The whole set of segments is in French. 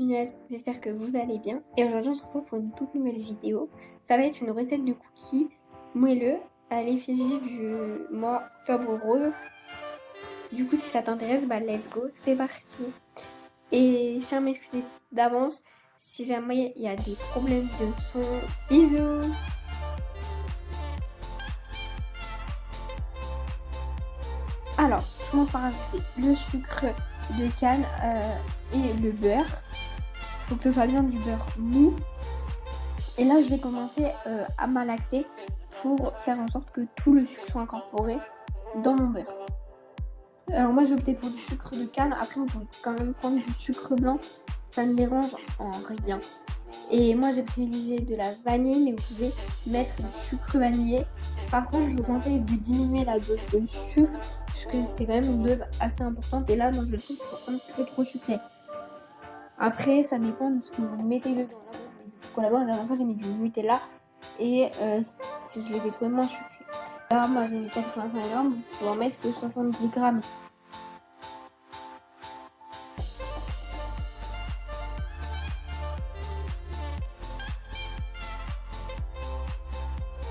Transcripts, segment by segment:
nuages, j'espère que vous allez bien. Et aujourd'hui on se retrouve pour une toute nouvelle vidéo. Ça va être une recette de cookies moelleux à l'effigie du mois octobre rose. Du coup si ça t'intéresse, let's go, c'est parti. Et je tiens à m'excuser d'avance si jamais il y a des problèmes de son. Bisous. Alors, je commence par ajouter le sucre de canne et le beurre. Il faut que ce soit bien du beurre mou. Et là, je vais commencer à malaxer pour faire en sorte que tout le sucre soit incorporé dans mon beurre. Alors moi, j'ai opté pour du sucre de canne. Après, vous pouvez quand même prendre du sucre blanc. Ça ne dérange en rien. Et moi, j'ai privilégié de la vanille, mais vous pouvez mettre du sucre vanillé. Par contre, je vous conseille de diminuer la dose de sucre, parce que c'est quand même une dose assez importante. Et là, moi, je trouve qu'ils sont un petit peu trop sucrés. Après, ça dépend de ce que vous mettez dedans. Là, moi, j'ai mis du chocolat blanc. La dernière fois, j'ai mis du Nutella. Et je les ai trouvés moins sucrés. Là, moi, j'ai mis 85 grammes. Vous pouvez en mettre que 70 grammes.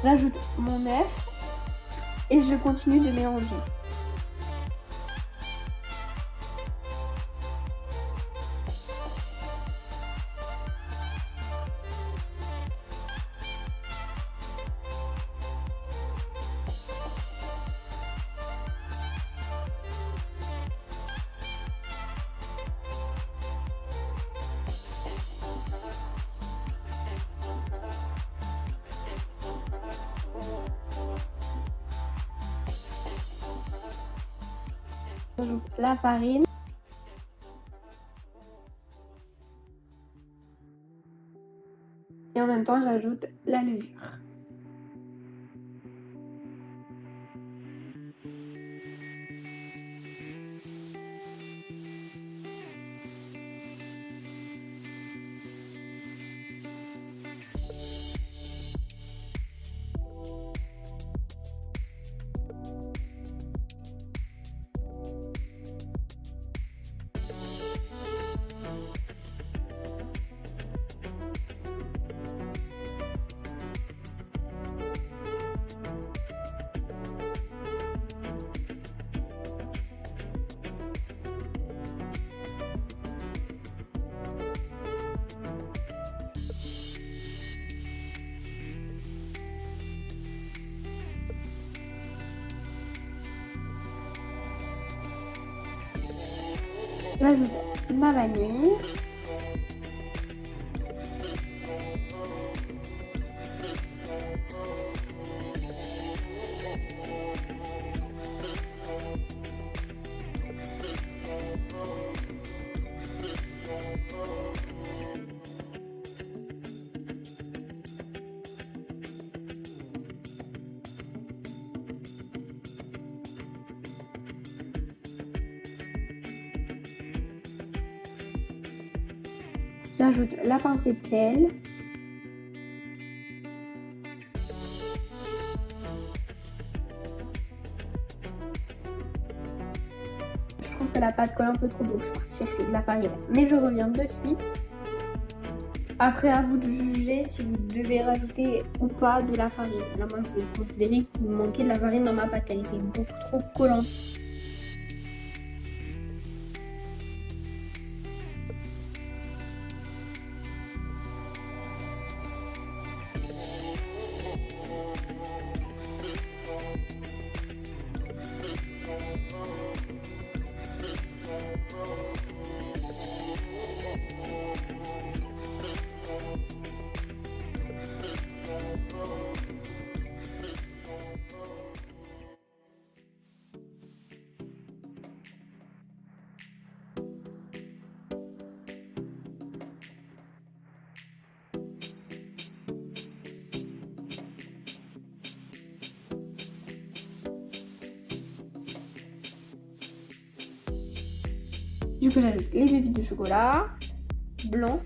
J'ajoute mon œuf et je continue de mélanger. J'ajoute la farine. Et en même temps, j'ajoute la levure. J'ajoute ma vanille. J'ajoute la pincée de sel. Je trouve que la pâte colle un peu trop, donc je suis partie chercher de la farine. Mais je reviens de suite. Après, à vous de juger si vous devez rajouter ou pas de la farine. Là, moi, je vais considérer qu'il me manquait de la farine dans ma pâte. Elle était beaucoup trop collante. Du coup, j'ajoute les pépites de chocolat blanc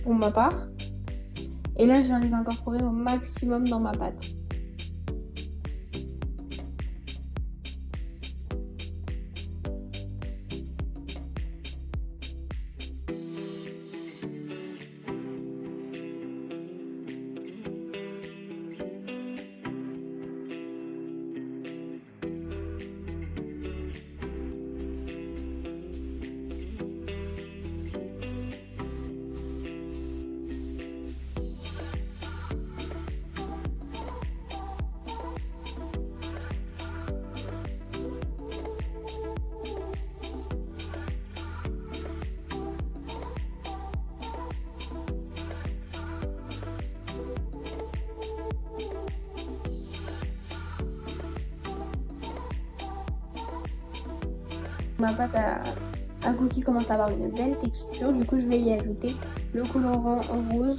pour ma part. Et là, je viens les incorporer au maximum dans ma pâte. Ma pâte à cookies commence à avoir une belle texture, du coup je vais y ajouter le colorant rose.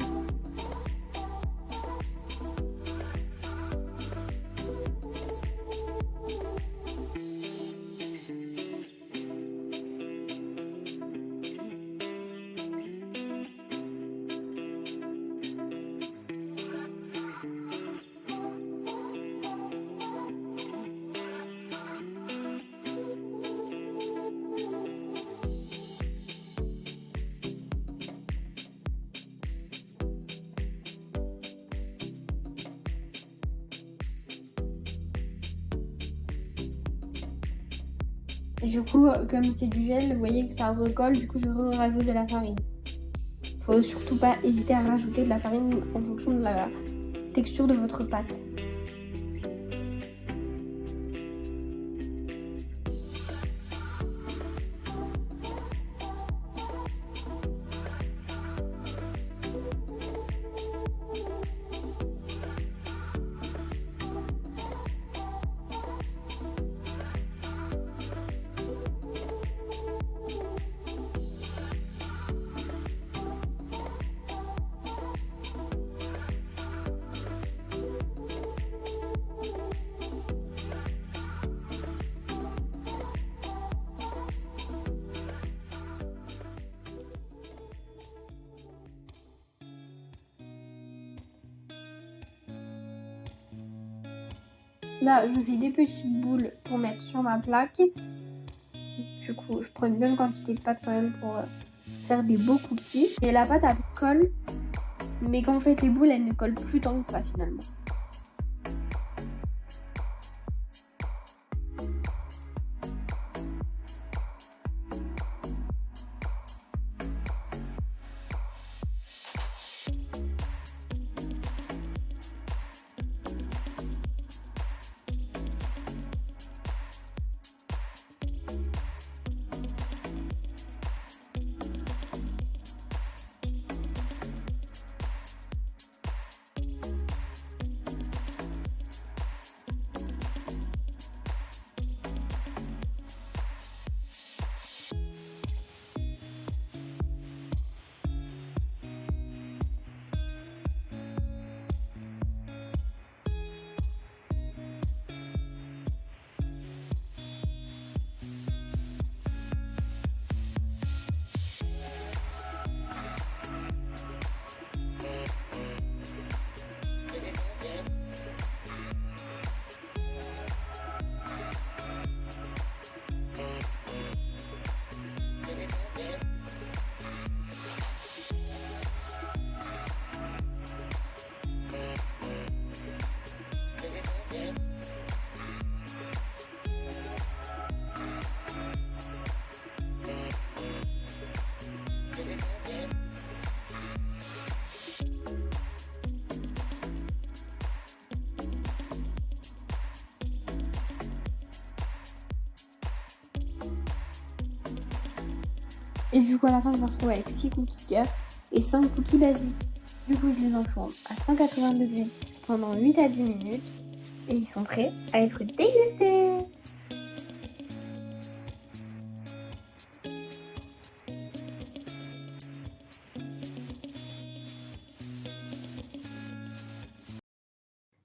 Du coup, comme c'est du gel, vous voyez que ça recolle, du coup je rajoute de la farine. Faut surtout pas hésiter à rajouter de la farine en fonction de la texture de votre pâte. Là, je fais des petites boules pour mettre sur ma plaque. Du coup, je prends une bonne quantité de pâte quand même pour faire des beaux cookies. Et la pâte, elle colle, mais quand vous faites les boules, elle ne colle plus tant que ça finalement. Et du coup, à la fin, je me retrouve avec 6 cookies cœur et 5 cookies basiques. Du coup, je les enfourne à 180 degrés pendant 8 à 10 minutes et ils sont prêts à être dégustés.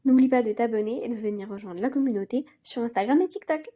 N'oublie pas de t'abonner et de venir rejoindre la communauté sur Instagram et TikTok.